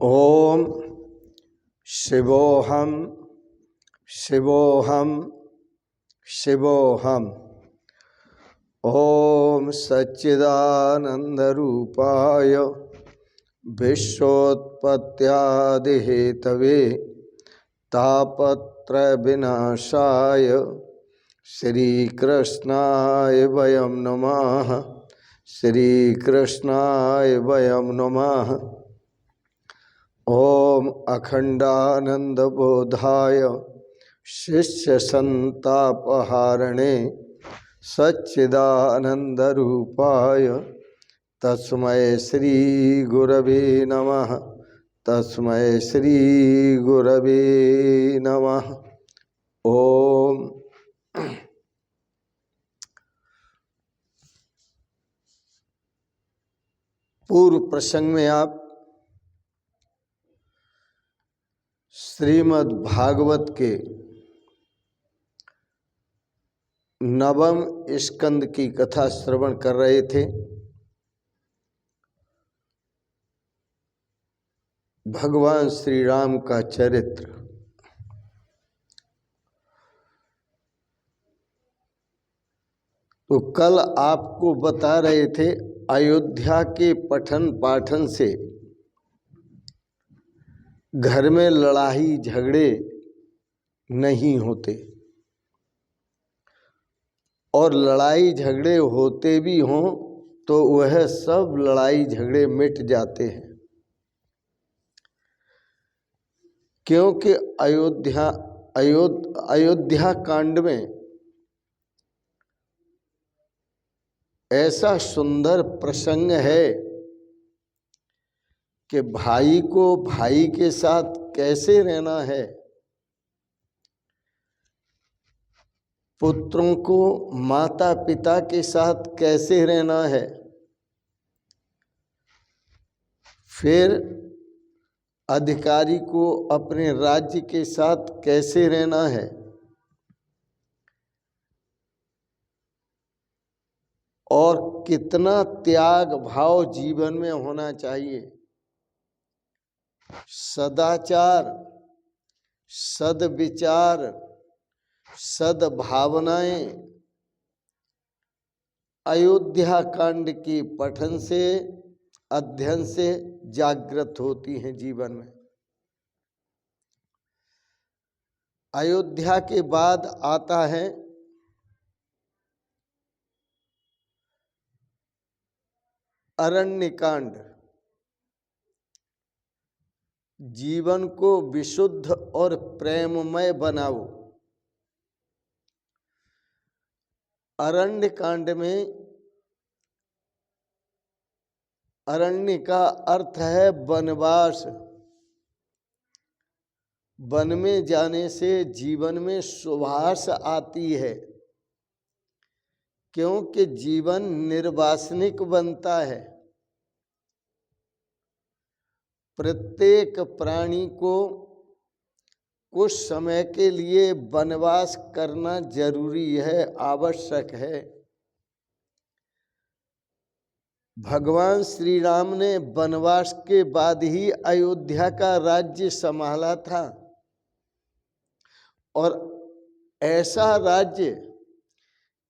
ओम शिवोहम शिवोहम शिवोहम। ओम सच्चिदानंदरूपाय विश्वोत्पत्त्यादिहेतवे तापत्रय विनाशाय श्रीकृष्णाय वयं नमः। श्रीकृष्णाय वयं नमः। ओम अखंडानंदबोधाय शिष्यसंतापहारणे सच्चिदानंदरूपाय तस्मै श्री गुरवे नमः। तस्मै श्री गुरवे नमः। ओम पूर्व प्रसंग में आप श्रीमद् भागवत के नवम स्कंद की कथा श्रवण कर रहे थे। भगवान श्री राम का चरित्र। तो कल आपको बता रहे थे अयोध्या के पठन पाठन से घर में लड़ाई झगड़े नहीं होते, और लड़ाई झगड़े होते भी हों तो वह सब लड़ाई झगड़े मिट जाते हैं, क्योंकि अयोध्या कांड में ऐसा सुंदर प्रसंग है कि भाई को भाई के साथ कैसे रहना है, पुत्रों को माता पिता के साथ कैसे रहना है, फिर अधिकारी को अपने राज्य के साथ कैसे रहना है, और कितना त्याग भाव जीवन में होना चाहिए। सदाचार, सद्विचार, सद्भावनाएं अयोध्या कांड के पठन से, अध्ययन से जागृत होती हैं जीवन में। अयोध्या के बाद आता है अरण्यकांड। जीवन को विशुद्ध और प्रेममय बनाओ। अरण्य कांड में अरण्य का अर्थ है वनवास। वन में जाने से जीवन में सुभाष आती है, क्योंकि जीवन निर्वासनिक बनता है। प्रत्येक प्राणी को कुछ समय के लिए वनवास करना जरूरी है, आवश्यक है। भगवान श्री राम ने वनवास के बाद ही अयोध्या का राज्य संभाला था, और ऐसा राज्य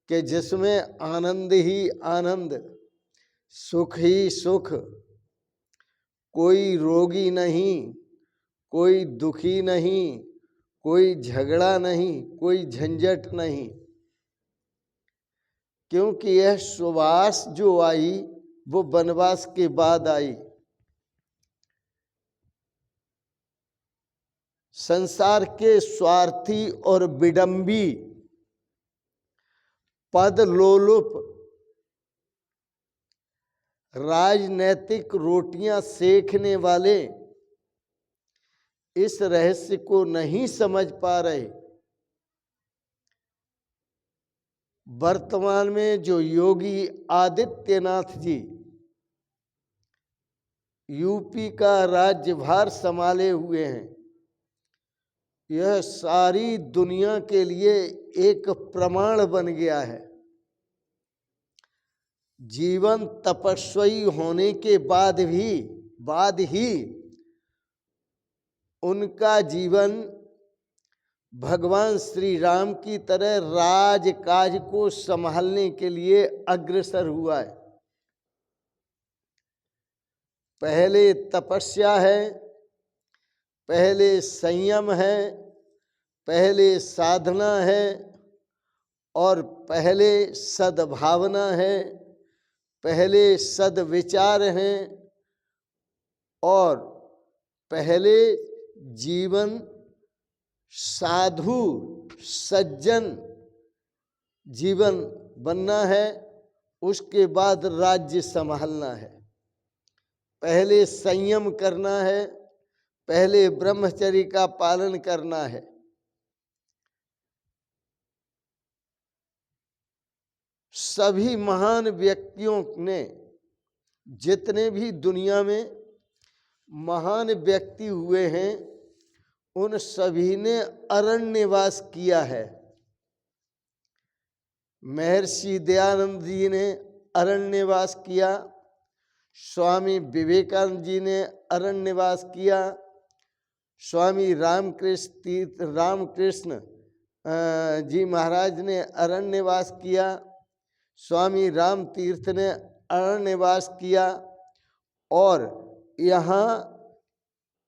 कि जिसमें आनंद ही आनंद, सुख ही सुख, कोई रोगी नहीं, कोई दुखी नहीं, कोई झगड़ा नहीं, कोई झंझट नहीं। क्योंकि यह सुवास जो आई वो वनवास के बाद आई। संसार के स्वार्थी और विडंबी, पद लोलुप, राजनैतिक रोटियां सेकने वाले इस रहस्य को नहीं समझ पा रहे। वर्तमान में जो योगी आदित्यनाथ जी यूपी का राज्यभार संभाले हुए हैं, यह सारी दुनिया के लिए एक प्रमाण बन गया है। जीवन तपस्वी होने के बाद ही उनका जीवन भगवान श्री राम की तरह राजकाज को संभालने के लिए अग्रसर हुआ है। पहले तपस्या है, पहले संयम है, पहले साधना है और पहले सद्भावना है, पहले सद्विचार हैं और पहले जीवन साधु सज्जन जीवन बनना है, उसके बाद राज्य संभालना है। पहले संयम करना है, पहले ब्रह्मचर्य का पालन करना है। सभी महान व्यक्तियों ने, जितने भी दुनिया में महान व्यक्ति हुए हैं, उन सभी ने अरण्यवास किया है। महर्षि दयानंद जी ने अरण्यवास किया, स्वामी विवेकानंद जी ने अरण्यवास किया, स्वामी रामकृष्ण जी महाराज ने अरण्यवास किया, स्वामी राम तीर्थ ने अरण्यवास किया। और यहाँ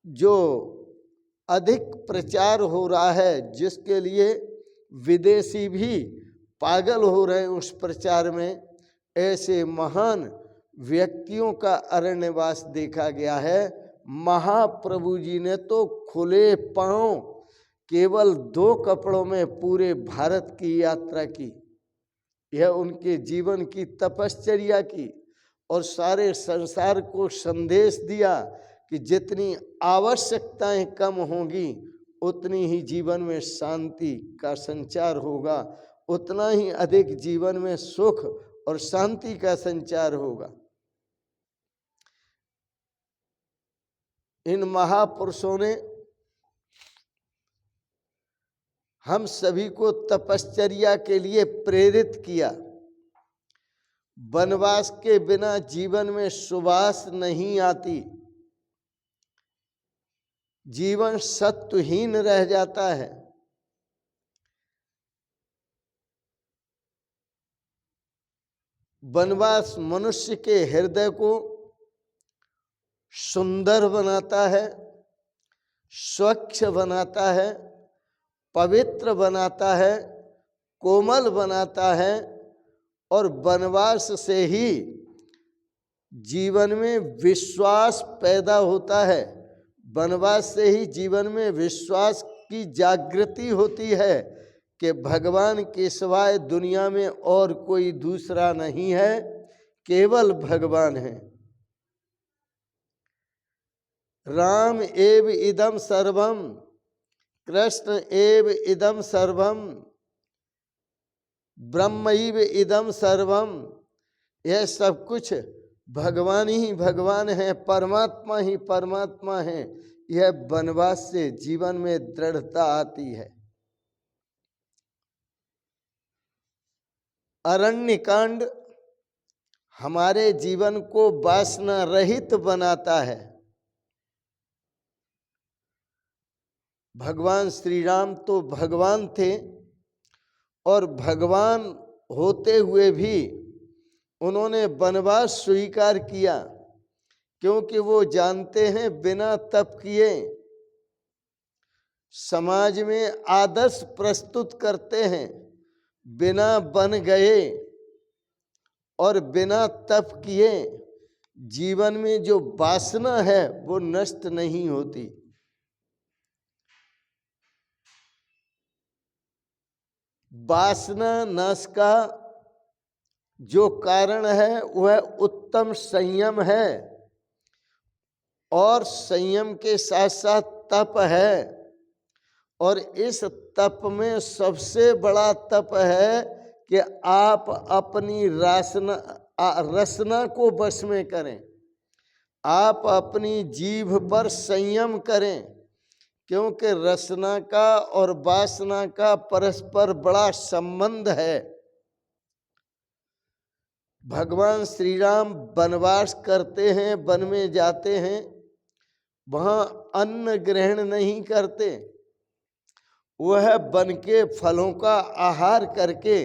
जो अधिक प्रचार हो रहा है, जिसके लिए विदेशी भी पागल हो रहे हैं उस प्रचार में, ऐसे महान व्यक्तियों का अरण्यवास देखा गया है। महाप्रभु जी ने तो खुले पांव केवल 2 कपड़ों में पूरे भारत की यात्रा की। यह उनके जीवन की तपश्चर्या की और सारे संसार को संदेश दिया कि जितनी आवश्यकताएं कम होंगी उतनी ही जीवन में शांति का संचार होगा, उतना ही अधिक जीवन में सुख और शांति का संचार होगा। इन महापुरुषों ने हम सभी को तपश्चर्या के लिए प्रेरित किया। वनवास के बिना जीवन में सुवास नहीं आती, जीवन सत्वहीन रह जाता है। वनवास मनुष्य के हृदय को सुंदर बनाता है, स्वच्छ बनाता है, पवित्र बनाता है, कोमल बनाता है और वनवास से ही जीवन में विश्वास पैदा होता है। वनवास से ही जीवन में विश्वास की जागृति होती है कि भगवान के सिवाय दुनिया में और कोई दूसरा नहीं है, केवल भगवान है। राम एव इदम सर्वम, कृष्ण एव इदम सर्वम, ब्रह्मैव इदम सर्वम। यह सब कुछ भगवान ही भगवान है, परमात्मा ही परमात्मा है। यह वनवास से जीवन में दृढ़ता आती है। अरण्य कांड हमारे जीवन को वासना रहित बनाता है। भगवान श्री राम तो भगवान थे और भगवान होते हुए भी उन्होंने वनवास स्वीकार किया, क्योंकि वो जानते हैं बिना तप किए समाज में आदर्श प्रस्तुत करते हैं, बिना बन गए और बिना तप किए जीवन में जो वासना है वो नष्ट नहीं होती। वासना नाश का जो कारण है वह उत्तम संयम है और संयम के साथ साथ तप है। और इस तप में सबसे बड़ा तप है कि आप अपनी रसना को वश में करें, आप अपनी जीभ पर संयम करें, क्योंकि रसना का और वासना का परस्पर बड़ा संबंध है। भगवान श्री राम वनवास करते हैं, वन में जाते हैं वहां अन्न ग्रहण नहीं करते, वह वन के फलों का आहार करके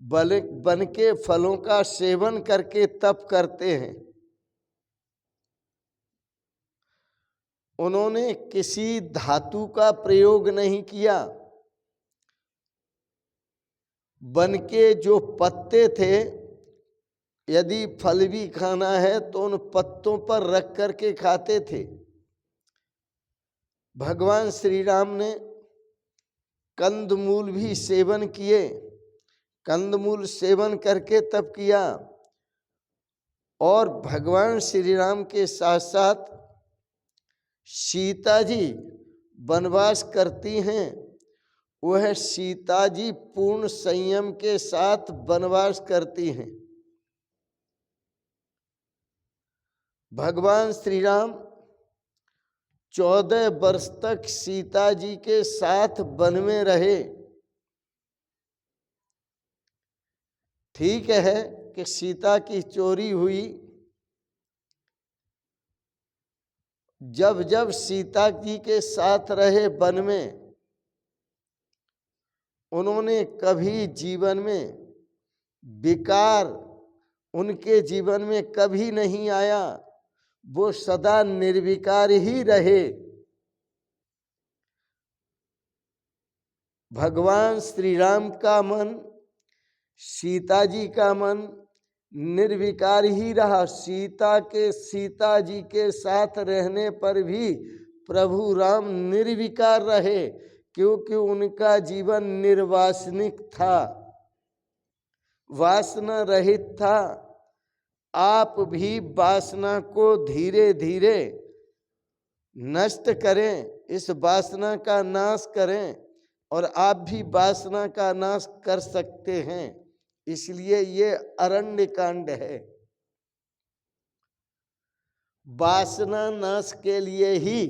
वन के फलों का सेवन करके तप करते हैं। उन्होंने किसी धातु का प्रयोग नहीं किया। वन के जो पत्ते थे, यदि फल भी खाना है तो उन पत्तों पर रख करके खाते थे। भगवान श्री राम ने कंदमूल भी सेवन किए, कंदमूल सेवन करके तप किया। और भगवान श्री राम के साथ साथ सीता जी वनवास करती हैं, वह सीता जी पूर्ण संयम के साथ वनवास करती हैं। भगवान श्री राम 14 वर्ष तक सीता जी के साथ वन में रहे। ठीक है कि सीता की चोरी हुई, जब जब सीता जी के साथ रहे वन में, उन्होंने कभी जीवन में विकार उनके जीवन में कभी नहीं आया, वो सदा निर्विकार ही रहे। भगवान श्री राम का मन, सीता जी का मन निर्विकार ही रहा। सीता जी के साथ रहने पर भी प्रभु राम निर्विकार रहे, क्योंकि उनका जीवन निर्वासनिक था, वासना रहित था। आप भी वासना को धीरे धीरे नष्ट करें, इस वासना का नाश करें, और आप भी वासना का नाश कर सकते हैं। इसलिए ये अरण्य कांड है। वासना नाश के लिए ही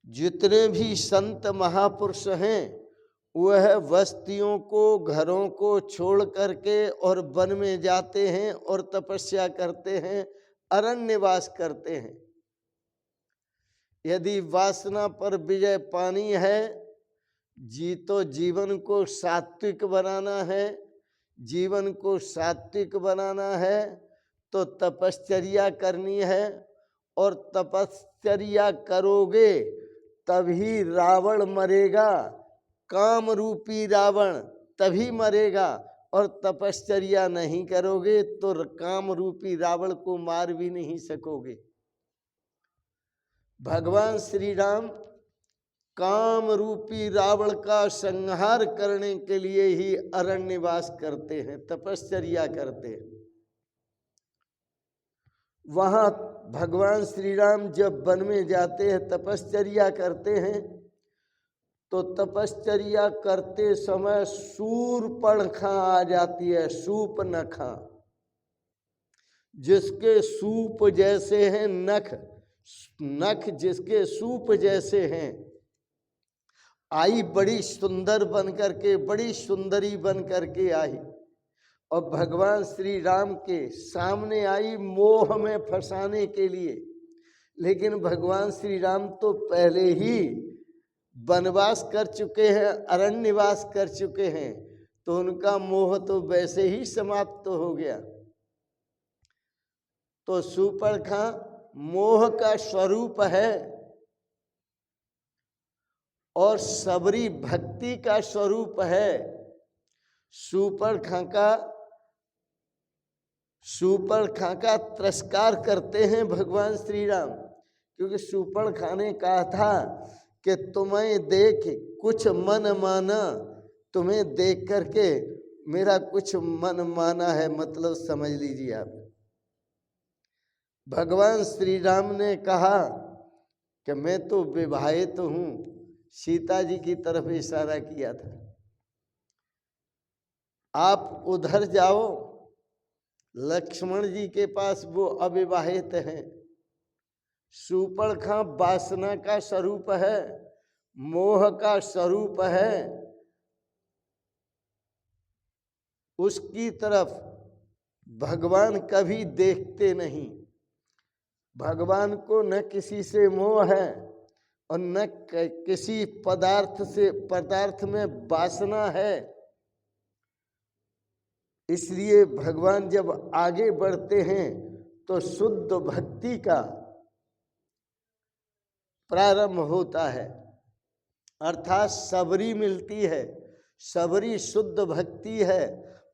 जितने भी संत महापुरुष हैं, वह बस्तियों को, घरों को छोड़ करके और वन में जाते हैं और तपस्या करते हैं, अरण्यवास करते हैं। यदि वासना पर विजय पानी है, तो जीवन को सात्विक बनाना है, जीवन को सात्विक बनाना है तो तपश्चर्या करनी है। और तपश्चर्या करोगे तभी रावण मरेगा, काम रूपी रावण तभी मरेगा। और तपश्चर्या नहीं करोगे तो काम रूपी रावण को मार भी नहीं सकोगे। भगवान श्री राम काम रूपी रावण का संहार करने के लिए ही अरण्यवास करते हैं, तपश्चर्या करते हैं। वहां भगवान श्री राम जब वन में जाते हैं, तपश्चर्या करते हैं, तो तपश्चर्या करते समय शूर्पणखा आ जाती है, शूर्पणखा, जिसके सूप जैसे हैं नख, नख जिसके सूप जैसे हैं, आई बड़ी सुंदर बन करके, बड़ी सुंदरी बन करके आई और भगवान श्री राम के सामने आई मोह में फंसाने के लिए। लेकिन भगवान श्री राम तो पहले ही वनवास कर चुके हैं, अरण्यवास कर चुके हैं, तो उनका मोह तो वैसे ही समाप्त हो गया। तो शूर्पणखा मोह का स्वरूप है और सबरी भक्ति का स्वरूप है। शूर्पणखा का तिरस्कार करते हैं भगवान श्री राम, क्योंकि शूर्पणखा ने कहा था कि तुम्हें देख कुछ मन माना, तुम्हें देख करके मेरा कुछ मन माना है, मतलब समझ लीजिए आप। भगवान श्री राम ने कहा कि मैं तो विवाहित हूँ, सीता जी की तरफ इशारा किया था, आप उधर जाओ, लक्ष्मण जी के पास वो अविवाहित हैं। शूर्पणखा वासना का स्वरूप है, मोह का स्वरूप है, उसकी तरफ भगवान कभी देखते नहीं। भगवान को न किसी से मोह है और न किसी पदार्थ में वासना है। इसलिए भगवान जब आगे बढ़ते हैं तो शुद्ध भक्ति का प्रारंभ होता है, अर्थात सबरी मिलती है। सबरी शुद्ध भक्ति है।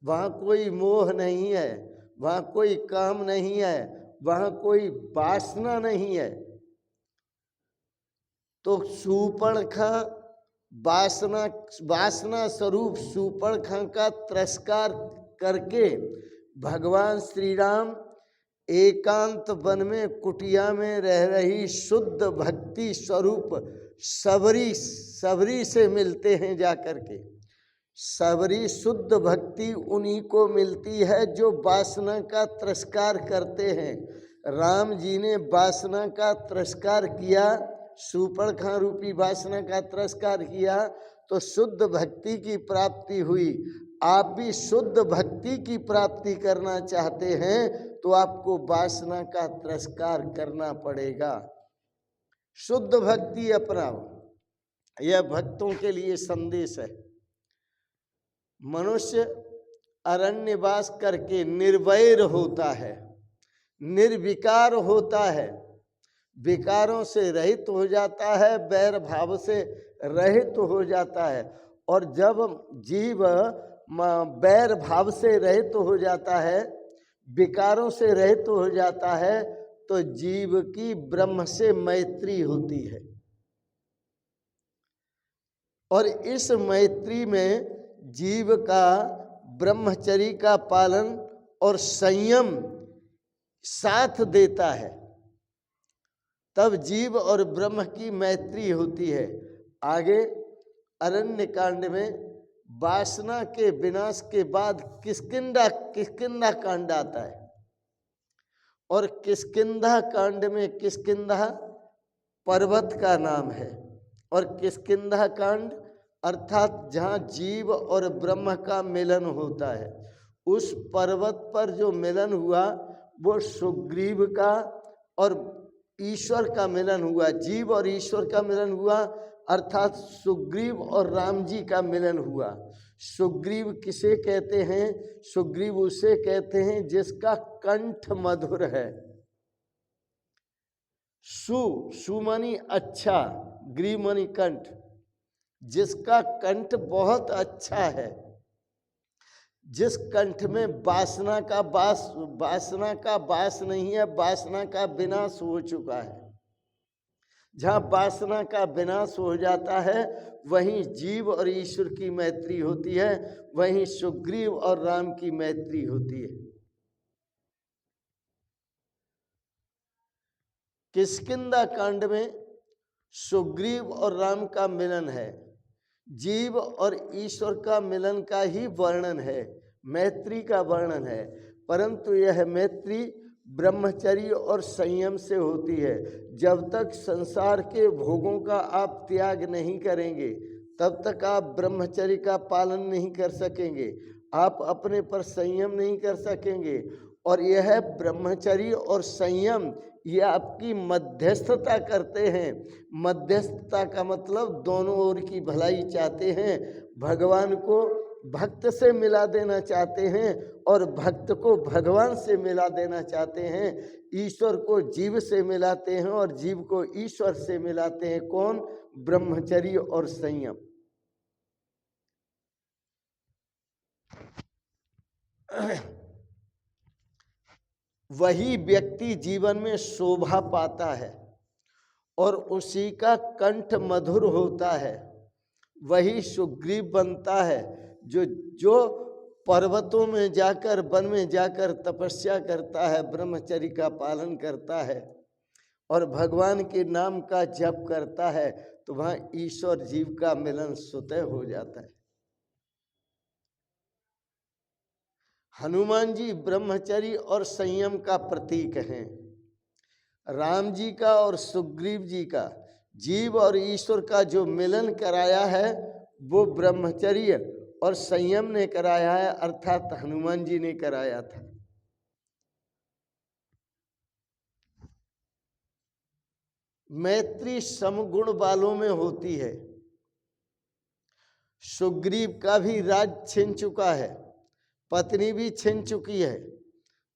वहाँ कोई मोह नहीं है, वहाँ कोई काम नहीं है, वहाँ कोई वासना नहीं है। तो शूर्पणखा वासना स्वरूप शूर्पणखा का तिरस्कार करके भगवान श्री राम एकांत वन में कुटिया में रह रही शुद्ध भक्ति स्वरूप सबरी से मिलते हैं जाकर के। सबरी शुद्ध भक्ति उन्हीं को मिलती है जो वासना का तिरस्कार करते हैं। राम जी ने वासना का तिरस्कार किया, शूर्पणखा रूपी वासना का तिरस्कार किया तो शुद्ध भक्ति की प्राप्ति हुई। आप भी शुद्ध भक्ति की प्राप्ति करना चाहते हैं तो आपको वासना का तिरस्कार करना पड़ेगा। शुद्ध भक्ति अपनाओ, यह भक्तों के लिए संदेश है। मनुष्य अरण्यवास करके निर्वैर होता है, निर्विकार होता है, विकारों से रहित हो जाता है, बैर भाव से रहित हो जाता है। और जब जीव बैर भाव से रहित हो जाता है, विकारों से रहित हो जाता है, तो जीव की ब्रह्म से मैत्री होती है। और इस मैत्री में जीव का ब्रह्मचर्य का पालन और संयम साथ देता है, तब जीव और ब्रह्म की मैत्री होती है। आगे अरण्य कांड में वासना के विनाश के बाद किष्किंधा कांड आता है। और किष्किंधा कांड में किष्किंधा पर्वत का नाम है। और किष्किंधा कांड अर्थात जहाँ जीव और ब्रह्म का मिलन होता है, उस पर्वत पर जो मिलन हुआ वो सुग्रीव का और ईश्वर का मिलन हुआ। जीव और ईश्वर का मिलन हुआ, अर्थात सुग्रीव और राम जी का मिलन हुआ। सुग्रीव किसे कहते हैं? सुग्रीव उसे कहते हैं जिसका कंठ मधुर है। सु मानी अच्छा, ग्रीव मानी कंठ, जिसका कंठ बहुत अच्छा है, जिस कंठ में वासना का वास नहीं है, वासना का विनाश हो चुका है। जहाँ वासना का विनाश हो जाता है वहीं जीव और ईश्वर की मैत्री होती है, वहीं सुग्रीव और राम की मैत्री होती है। किष्किंधा कांड में सुग्रीव और राम का मिलन है, जीव और ईश्वर का मिलन का ही वर्णन है, मैत्री का वर्णन है। परंतु यह मैत्री ब्रह्मचर्य और संयम से होती है। जब तक संसार के भोगों का आप त्याग नहीं करेंगे तब तक आप ब्रह्मचर्य का पालन नहीं कर सकेंगे, आप अपने पर संयम नहीं कर सकेंगे। और यह ब्रह्मचर्य और संयम ये आपकी मध्यस्थता करते हैं। मध्यस्थता का मतलब दोनों ओर की भलाई चाहते हैं, भगवान को भक्त से मिला देना चाहते हैं और भक्त को भगवान से मिला देना चाहते हैं, ईश्वर को जीव से मिलाते हैं और जीव को ईश्वर से मिलाते हैं। कौन? ब्रह्मचर्य और संयम। वही व्यक्ति जीवन में शोभा पाता है और उसी का कंठ मधुर होता है, वही सुग्रीव बनता है जो पर्वतों में जाकर, वन में जाकर तपस्या करता है, ब्रह्मचर्य का पालन करता है और भगवान के नाम का जप करता है, तो वहाँ ईश्वर जीव का मिलन स्वतः हो जाता है। हनुमान जी ब्रह्मचर्य और संयम का प्रतीक हैं। राम जी का और सुग्रीव जी का जीव और ईश्वर का जो मिलन कराया है वो ब्रह्मचर्य और संयम ने कराया है, अर्थात हनुमान जी ने कराया था। मैत्री समगुण वालों में होती है। सुग्रीव का भी राज छिन चुका है, पत्नी भी छिन चुकी है,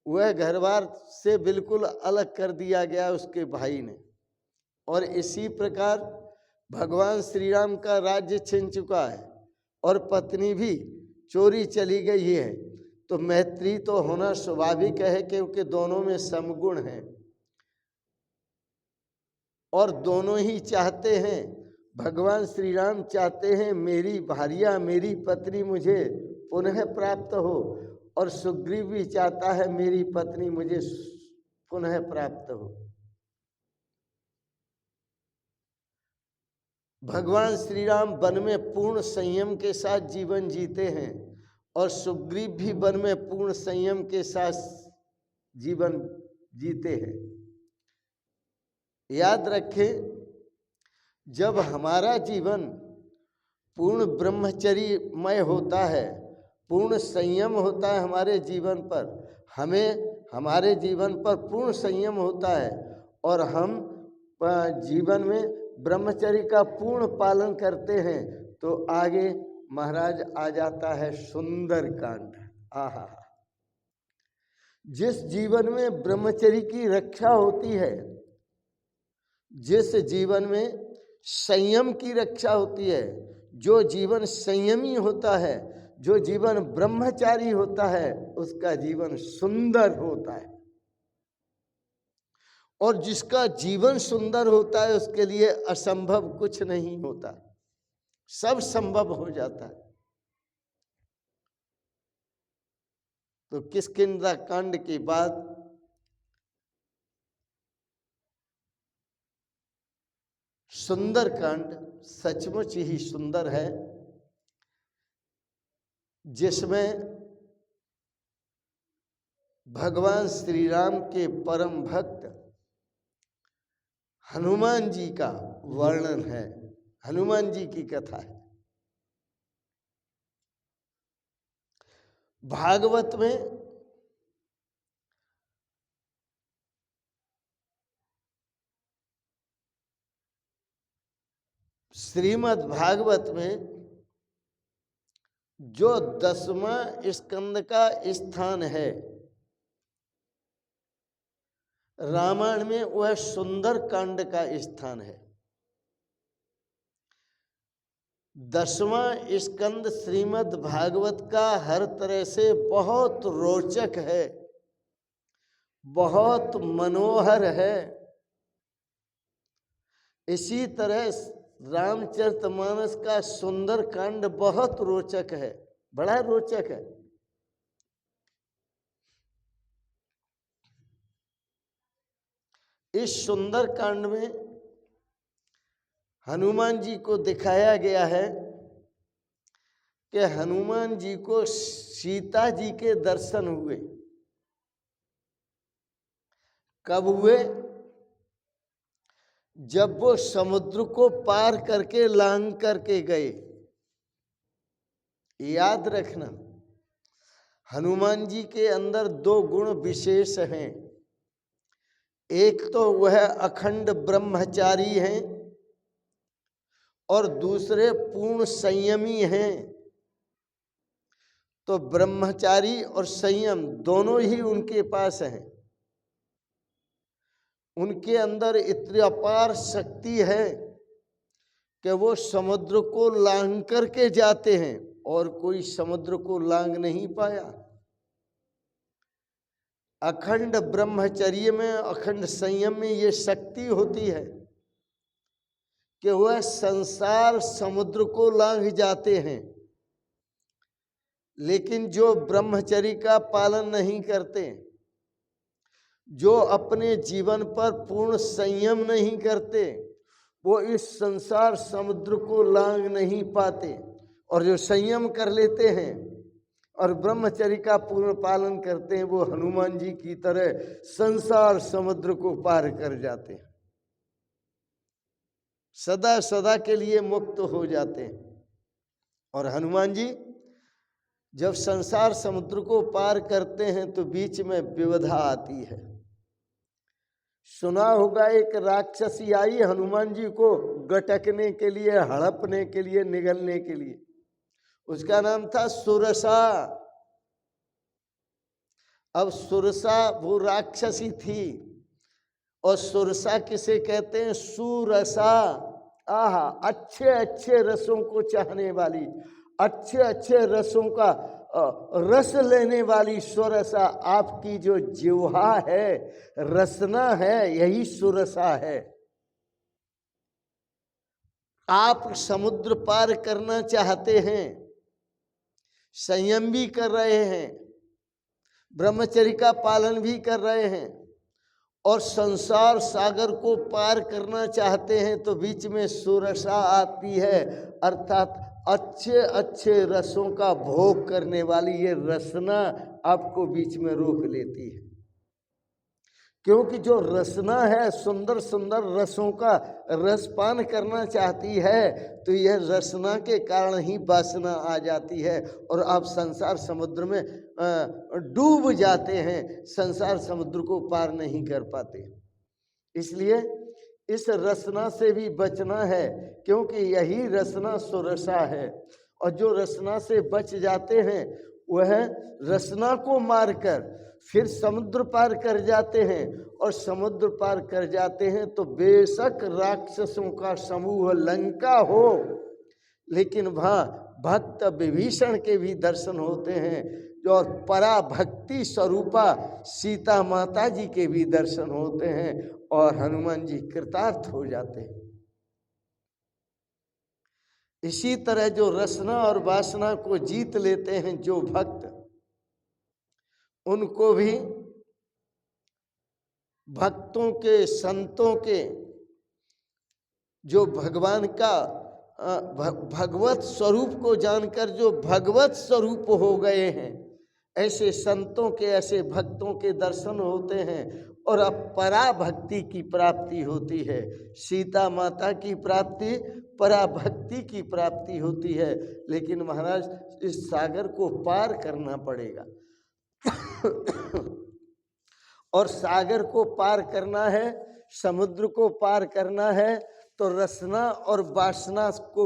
वह घरबार से बिल्कुल अलग कर दिया गया उसके भाई ने। और इसी प्रकार भगवान श्री राम का राज्य छिन चुका है और पत्नी भी चोरी चली गई है। तो मैत्री तो होना स्वाभाविक है, क्योंकि दोनों में समगुण हैं और दोनों ही चाहते हैं। भगवान श्री राम चाहते हैं मेरी भार्या, मेरी पत्नी मुझे पुनः प्राप्त हो, और सुग्रीव भी चाहता है मेरी पत्नी मुझे पुनः प्राप्त हो। भगवान श्री राम वन में पूर्ण संयम के साथ जीवन जीते हैं और सुग्रीव भी वन में पूर्ण संयम के साथ जीवन जीते हैं। याद रखें, जब हमारा जीवन पूर्ण ब्रह्मचर्यमय होता है, पूर्ण संयम होता है हमारे जीवन पर, हमारे जीवन पर पूर्ण संयम होता है और हम जीवन में ब्रह्मचर्य का पूर्ण पालन करते हैं, तो आगे महाराज आ जाता है सुंदर कांड। आहा, जिस जीवन में ब्रह्मचर्य की रक्षा होती है, जिस जीवन में संयम की रक्षा होती है, जो जीवन संयमी होता है, जो जीवन ब्रह्मचारी होता है, उसका जीवन सुंदर होता है। और जिसका जीवन सुंदर होता है उसके लिए असंभव कुछ नहीं होता, सब संभव हो जाता है। तो किष्किंधा कांड के बाद सुंदर कांड सचमुच ही सुंदर है, जिसमें भगवान श्री राम के परम भक्त हनुमान जी का वर्णन है, हनुमान जी की कथा है। भागवत में श्रीमद् भागवत में जो 10वां स्कंद का स्थान है, रामायण में वह सुंदर कांड का स्थान है। 10वां स्कंद श्रीमद् भागवत का हर तरह से बहुत रोचक है, बहुत मनोहर है। इसी तरह रामचरितमानस का सुंदर कांड बहुत रोचक है, बड़ा रोचक है। इस सुंदर कांड में हनुमान जी को दिखाया गया है कि हनुमान जी को सीता जी के दर्शन हुए। कब हुए? जब वो समुद्र को पार करके लांघ करके गए। याद रखना, हनुमान जी के अंदर 2 गुण विशेष हैं। एक तो वह अखंड ब्रह्मचारी हैं और दूसरे पूर्ण संयमी हैं। तो ब्रह्मचारी और संयम दोनों ही उनके पास हैं। उनके अंदर इतनी अपार शक्ति है कि वो समुद्र को लांघ करके जाते हैं और कोई समुद्र को लांघ नहीं पाया। अखंड ब्रह्मचर्य में, अखंड संयम में ये शक्ति होती है कि वह संसार समुद्र को लांघ जाते हैं। लेकिन जो ब्रह्मचर्य का पालन नहीं करते, जो अपने जीवन पर पूर्ण संयम नहीं करते, वो इस संसार समुद्र को लांघ नहीं पाते। और जो संयम कर लेते हैं और ब्रह्मचर्य का पूर्ण पालन करते हैं, वो हनुमान जी की तरह संसार समुद्र को पार कर जाते हैं, सदा सदा के लिए मुक्त हो जाते हैं। और हनुमान जी जब संसार समुद्र को पार करते हैं तो बीच में विपदा आती है। सुना होगा एक राक्षसी आई हनुमान जी को गटकने के लिए, हड़पने के लिए, निगलने के लिए। उसका नाम था सुरसा। अब सुरसा वो राक्षसी थी, और सुरसा किसे कहते हैं? सुरसा। आहा, अच्छे अच्छे रसों को चाहने वाली, अच्छे अच्छे रसों का रस लेने वाली सुरसा। आपकी जो जिह्वा है, रसना है, यही सुरसा है। आप समुद्र पार करना चाहते हैं, संयम भी कर रहे हैं, ब्रह्मचर्य का पालन भी कर रहे हैं, और संसार सागर को पार करना चाहते हैं, तो बीच में सुरसा आती है, अर्थात अच्छे अच्छे रसों का भोग करने वाली ये रसना आपको बीच में रोक लेती है। क्योंकि जो रसना है, सुंदर सुंदर रसों का रसपान करना चाहती है, तो यह रसना के कारण ही वासना आ जाती है, और आप संसार समुद्र में डूब जाते हैं, संसार समुद्र को पार नहीं कर पाते। इसलिए इस रसना से भी बचना है, क्योंकि यही रसना सुरसा है। और जो रसना से बच जाते हैं, वह रसना को मारकर फिर समुद्र पार कर जाते हैं, और समुद्र पार कर जाते हैं तो बेशक राक्षसों का समूह लंका हो, लेकिन वहाँ भक्त विभीषण के भी दर्शन होते हैं, और पराभक्ति स्वरूपा सीता माता जी के भी दर्शन होते हैं, और हनुमान जी कृतार्थ हो जाते हैं। इसी तरह जो रसना और वासना को जीत लेते हैं जो भक्त, उनको भी भक्तों के, संतों के, जो भगवान का भगवत स्वरूप को जानकर जो भगवत स्वरूप हो गए हैं, ऐसे संतों के, ऐसे भक्तों के दर्शन होते हैं, और अब पराभक्ति की प्राप्ति होती है। सीता माता की प्राप्ति पराभक्ति की प्राप्ति होती है। लेकिन महाराज, इस सागर को पार करना पड़ेगा और सागर को पार करना है, समुद्र को पार करना है, तो रसना और वासना को,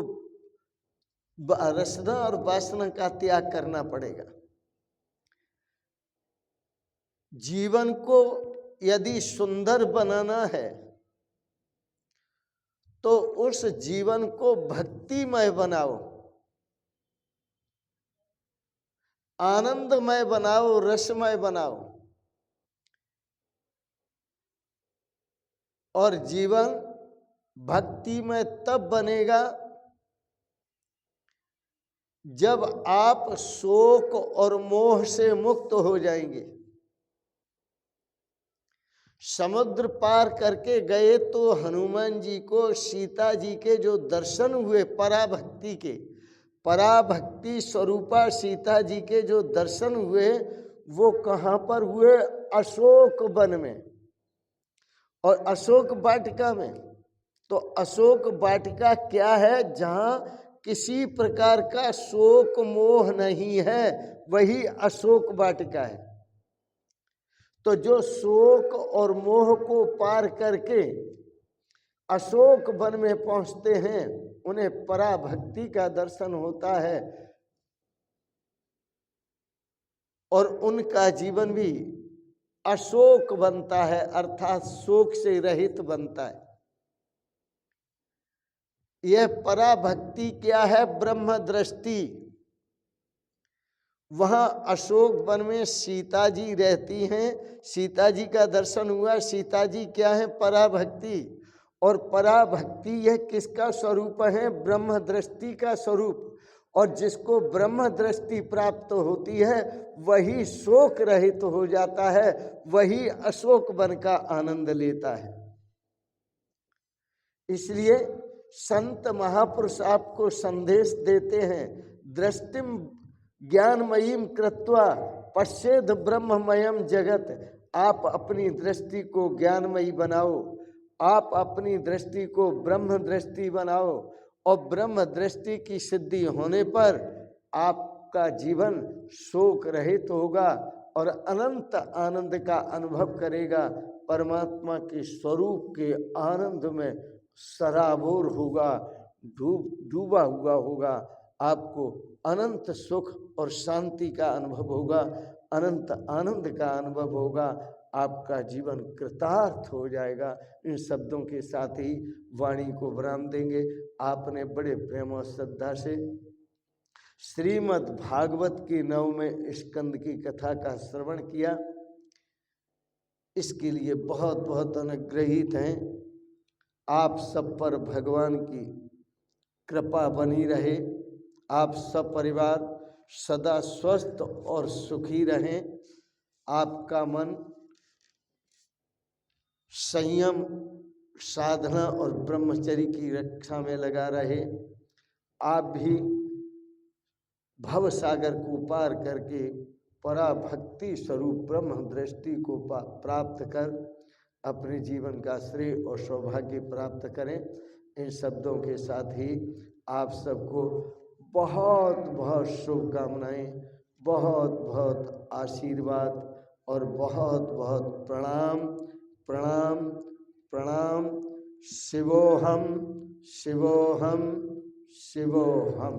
रसना और वासना का त्याग करना पड़ेगा। जीवन को यदि सुंदर बनाना है, तो उस जीवन को भक्तिमय बनाओ, आनंदमय बनाओ, रसमय बनाओ, और जीवन भक्तिमय तब बनेगा जब आप शोक और मोह से मुक्त हो जाएंगे। समुद्र पार करके गए तो हनुमान जी को सीता जी के जो दर्शन हुए पराभक्ति के, पराभक्ति स्वरूपा सीता जी के जो दर्शन हुए, वो कहाँ पर हुए? अशोक वन में और अशोक वाटिका में। तो अशोक वाटिका क्या है? जहाँ किसी प्रकार का शोक मोह नहीं है, वही अशोक वाटिका है। तो जो शोक और मोह को पार करके अशोक वन में पहुंचते हैं, उन्हें पराभक्ति का दर्शन होता है, और उनका जीवन भी अशोक बनता है, अर्थात शोक से रहित बनता है। यह पराभक्ति क्या है? ब्रह्म दृष्टि। वहाँ अशोक वन में सीता जी रहती हैं, सीता जी का दर्शन हुआ। सीता जी क्या है? पराभक्ति। और पराभक्ति यह किसका स्वरूप है? ब्रह्म दृष्टि का स्वरूप। और जिसको ब्रह्म दृष्टि प्राप्त होती है, वही शोक रहित हो जाता है, वही अशोक वन का आनंद लेता है। इसलिए संत महापुरुष आपको संदेश देते हैं, दृष्टिम ज्ञानमयीम कृत्वा पश्येद ब्रह्ममयम जगत। आप अपनी दृष्टि को ज्ञानमयी बनाओ, आप अपनी दृष्टि को ब्रह्म दृष्टि बनाओ, और ब्रह्म दृष्टि की सिद्धि होने पर आपका जीवन शोक रहित होगा और अनंत आनंद का अनुभव करेगा। परमात्मा के स्वरूप के आनंद में सराबोर होगा, डूबा हुआ होगा। आपको अनंत सुख और शांति का अनुभव होगा, अनंत आनंद का अनुभव होगा। आपका जीवन कृतार्थ हो जाएगा। इन शब्दों के साथ ही वाणी को विराम देंगे। आपने बड़े प्रेम और श्रद्धा से श्रीमद् भागवत के 9वें स्कंद की कथा का श्रवण किया, इसके लिए बहुत बहुत अनुग्रहित हैं। आप सब पर भगवान की कृपा बनी रहे। आप सब परिवार सदा स्वस्थ और सुखी रहें। आपका मन संयम, साधना और ब्रह्मचर्य की रक्षा में लगा रहे। आप भी भव सागर को पार करके पराभक्ति स्वरूप ब्रह्म दृष्टि को प्राप्त कर अपने जीवन का श्रेय और सौभाग्य प्राप्त करें। इन शब्दों के साथ ही आप सबको बहुत बहुत शुभकामनाएं, बहुत बहुत आशीर्वाद और बहुत बहुत प्रणाम प्रणाम प्रणाम। शिवोहम शिवोहम शिवोहम।